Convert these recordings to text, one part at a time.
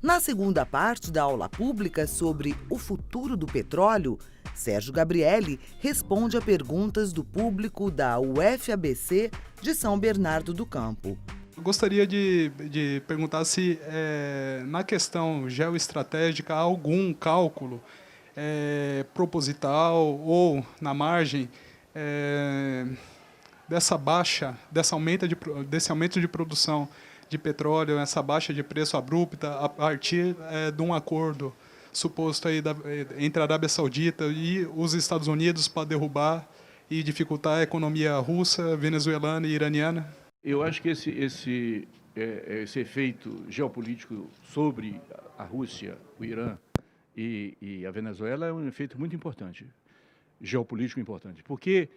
Na segunda parte da aula pública sobre o futuro do petróleo, Sérgio Gabrielli responde a perguntas do público da UFABC de São Bernardo do Campo. Eu gostaria de perguntar se, na questão geoestratégica, há algum cálculo proposital ou na margem desse aumento de produção de petróleo, essa baixa de preço abrupta a partir de um acordo suposto aí entre a Arábia Saudita e os Estados Unidos para derrubar e dificultar a economia russa, venezuelana e iraniana? Eu acho que esse efeito geopolítico sobre a Rússia, o Irã e a Venezuela é um efeito muito importante, geopolítico importante, porque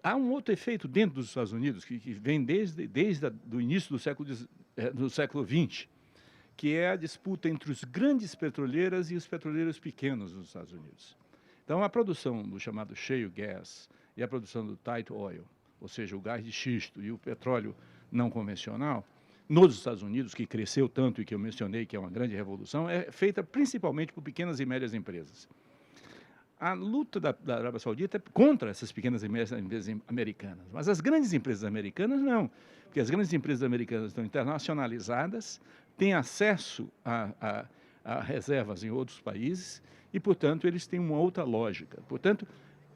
há um outro efeito dentro dos Estados Unidos que vem desde o início do século XX, que é a disputa entre os grandes petroleiras e os petroleiros pequenos nos Estados Unidos. Então, a produção do chamado shale gas e a produção do tight oil, ou seja, o gás de xisto e o petróleo não convencional, nos Estados Unidos, que cresceu tanto e que eu mencionei que é uma grande revolução, é feita principalmente por pequenas e médias empresas. A luta da Arábia Saudita é contra essas pequenas e médias empresas americanas, mas as grandes empresas americanas não, porque as grandes empresas americanas estão internacionalizadas, têm acesso a reservas em outros países e, portanto, eles têm uma outra lógica. Portanto,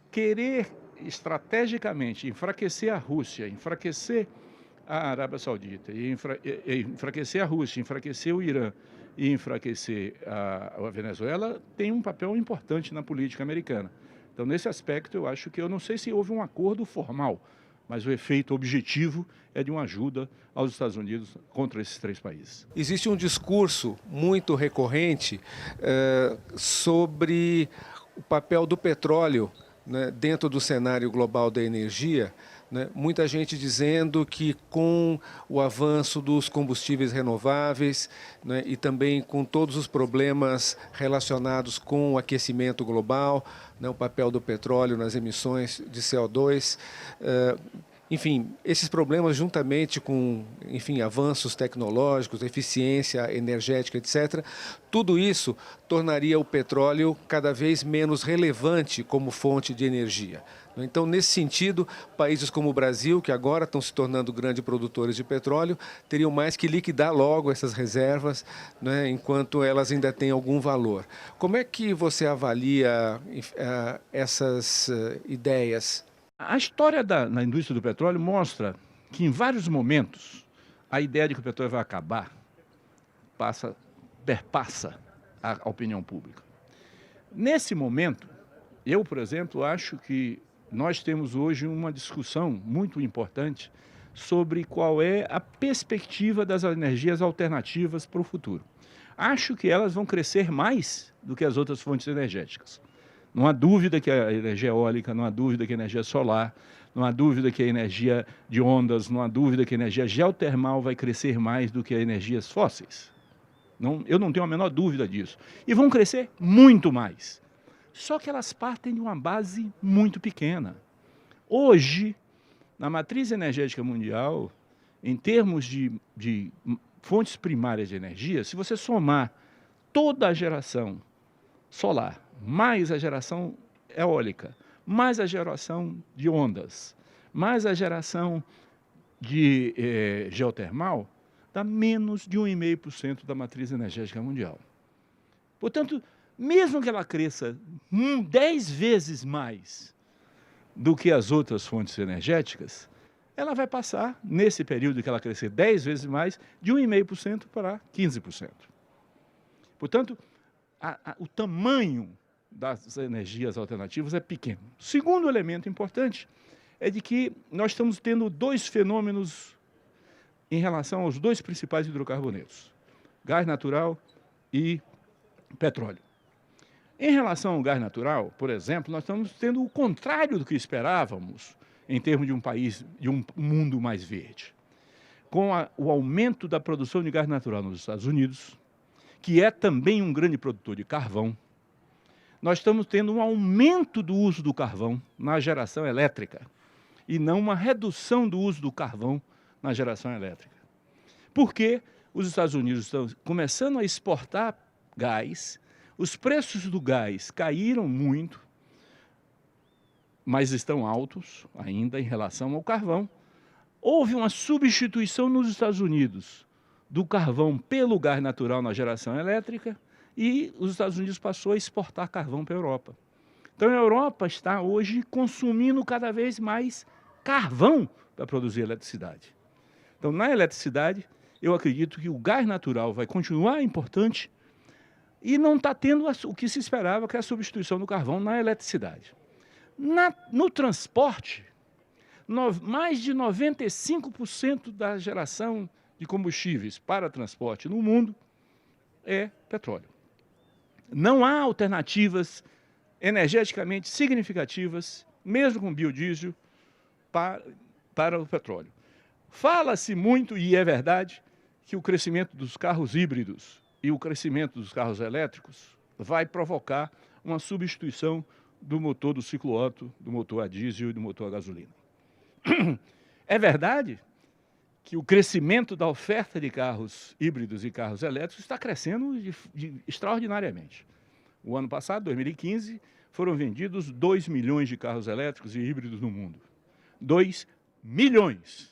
querer estrategicamente enfraquecer a Rússia, enfraquecer a Arábia Saudita, enfraquecer a Rússia, enfraquecer o Irã e enfraquecer a Venezuela, tem um papel importante na política americana. Então, nesse aspecto, eu não sei se houve um acordo formal, mas o efeito objetivo é de uma ajuda aos Estados Unidos contra esses três países. Existe um discurso muito recorrente sobre o papel do petróleo, né, dentro do cenário global da energia, né, muita gente dizendo que com o avanço dos combustíveis renováveis, né, e também com todos os problemas relacionados com o aquecimento global, né, o papel do petróleo nas emissões de CO2, enfim, esses problemas juntamente com, enfim, avanços tecnológicos, eficiência energética, etc., tudo isso tornaria o petróleo cada vez menos relevante como fonte de energia. Então, nesse sentido, países como o Brasil, que agora estão se tornando grandes produtores de petróleo, teriam mais que liquidar logo essas reservas, né, enquanto elas ainda têm algum valor. Como é que você avalia essas ideias? A história na indústria do petróleo mostra que, em vários momentos, a ideia de que o petróleo vai acabar perpassa a opinião pública. Nesse momento, eu, por exemplo, acho que nós temos hoje uma discussão muito importante sobre qual é a perspectiva das energias alternativas para o futuro. Acho que elas vão crescer mais do que as outras fontes energéticas. Não há dúvida que a energia eólica, não há dúvida que a energia solar, não há dúvida que a energia de ondas, não há dúvida que a energia geotermal vai crescer mais do que as energias fósseis. Eu não tenho a menor dúvida disso. E vão crescer muito mais. Só que elas partem de uma base muito pequena. Hoje, na matriz energética mundial, em termos de fontes primárias de energia, se você somar toda a geração solar, mais a geração eólica, mais a geração de ondas, mais a geração de geotermal, dá menos de 1,5% da matriz energética mundial. Portanto, mesmo que ela cresça 10 vezes mais do que as outras fontes energéticas, ela vai passar, nesse período que ela crescer 10 vezes mais, de 1,5% para 15%. Portanto, o tamanho das energias alternativas é pequeno. Segundo elemento importante é de que nós estamos tendo dois fenômenos em relação aos dois principais hidrocarbonetos, gás natural e petróleo. Em relação ao gás natural, por exemplo, nós estamos tendo o contrário do que esperávamos em termos de um país, de um mundo mais verde. Com o aumento da produção de gás natural nos Estados Unidos, que é também um grande produtor de carvão, nós estamos tendo um aumento do uso do carvão na geração elétrica e não uma redução do uso do carvão na geração elétrica. Por quê? os Estados Unidos estão começando a exportar gás, os preços do gás caíram muito, mas estão altos ainda em relação ao carvão. Houve uma substituição nos Estados Unidos do carvão pelo gás natural na geração elétrica e os Estados Unidos passou a exportar carvão para a Europa. Então a Europa está hoje consumindo cada vez mais carvão para produzir eletricidade. Então na eletricidade eu acredito que o gás natural vai continuar importante e não está tendo o que se esperava, que é a substituição do carvão na eletricidade. No transporte, mais de 95% da geração de combustíveis para transporte no mundo é petróleo. Não há alternativas energeticamente significativas, mesmo com biodiesel, para o petróleo. Fala-se muito, e é verdade, que o crescimento dos carros híbridos e o crescimento dos carros elétricos vai provocar uma substituição do motor do ciclo Otto, do motor a diesel e do motor a gasolina. É verdade que o crescimento da oferta de carros híbridos e carros elétricos está crescendo extraordinariamente. O ano passado, 2015, foram vendidos 2 milhões de carros elétricos e híbridos no mundo. 2 milhões.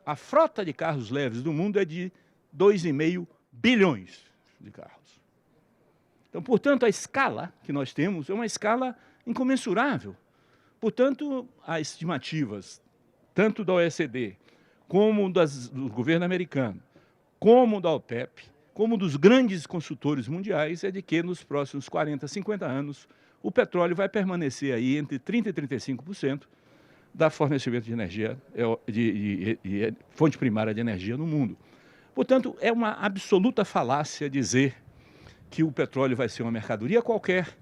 A frota de carros leves do mundo é de 2,5 bilhões de carros. Então, portanto, a escala que nós temos é uma escala incomensurável. Portanto, as estimativas, tanto da OECD, como do governo americano, como da OPEP, como dos grandes consultores mundiais, é de que nos próximos 40, 50 anos, o petróleo vai permanecer aí entre 30% e 35% da fornecimento de energia, de fonte primária de energia no mundo. Portanto, é uma absoluta falácia dizer que o petróleo vai ser uma mercadoria qualquer,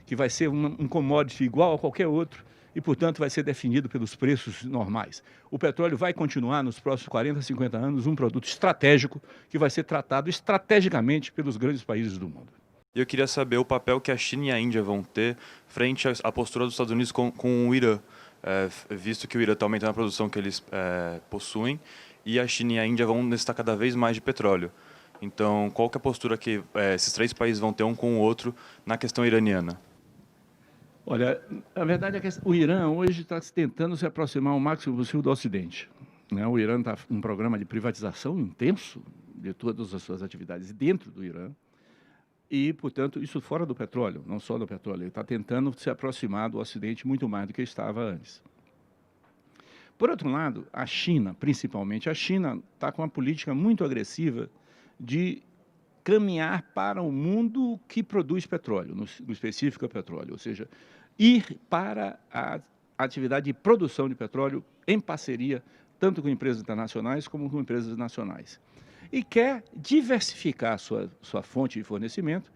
que vai ser um commodity igual a qualquer outro e, portanto, vai ser definido pelos preços normais. O petróleo vai continuar, nos próximos 40, 50 anos, um produto estratégico que vai ser tratado estrategicamente pelos grandes países do mundo. Eu queria saber o papel que a China e a Índia vão ter frente à postura dos Estados Unidos com o Irã, visto que o Irã está aumentando a produção que eles possuem e a China e a Índia vão necessitar cada vez mais de petróleo. Então, qual que é a postura que esses três países vão ter um com o outro na questão iraniana? Olha, a verdade é que o Irã hoje está tentando se aproximar o máximo possível do Ocidente. O Irã está em um programa de privatização intenso de todas as suas atividades dentro do Irã e, portanto, isso fora do petróleo, não só do petróleo. Ele está tentando se aproximar do Ocidente muito mais do que estava antes. Por outro lado, a China, principalmente, a China está com uma política muito agressiva de caminhar para o mundo que produz petróleo, no específico é petróleo, ou seja, ir para a atividade de produção de petróleo em parceria tanto com empresas internacionais como com empresas nacionais. E quer diversificar sua fonte de fornecimento.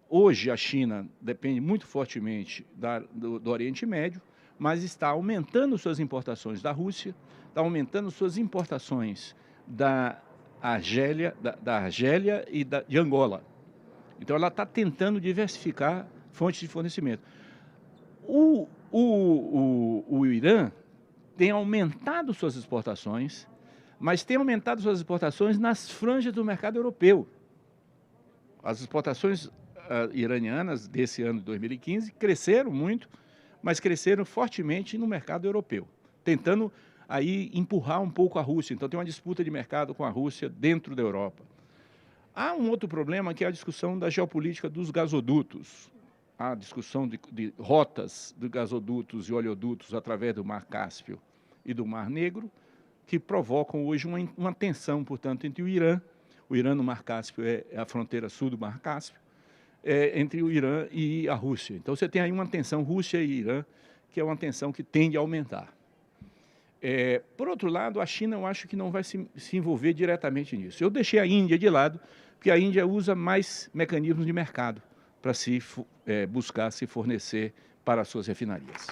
Hoje a China depende muito fortemente do Oriente Médio, mas está aumentando suas importações da Rússia, está aumentando suas importações da Argélia e de Angola. Então, ela está tentando diversificar fontes de fornecimento. O Irã tem aumentado suas exportações, mas tem aumentado suas exportações nas franjas do mercado europeu. As exportações iranianas desse ano de 2015 cresceram muito, mas cresceram fortemente no mercado europeu, tentando aí empurrar um pouco a Rússia. Então, tem uma disputa de mercado com a Rússia dentro da Europa. Há um outro problema, que é a discussão da geopolítica dos gasodutos. A discussão de rotas de gasodutos e oleodutos através do Mar Cáspio e do Mar Negro, que provocam hoje uma tensão, portanto, entre o Irã no Mar Cáspio é a fronteira sul do Mar Cáspio, entre o Irã e a Rússia. Então, você tem aí uma tensão Rússia e Irã, que é uma tensão que tende a aumentar. Por outro lado, a China, eu acho que não vai se envolver diretamente nisso. Eu deixei a Índia de lado, porque a Índia usa mais mecanismos de mercado para buscar se fornecer para as suas refinarias.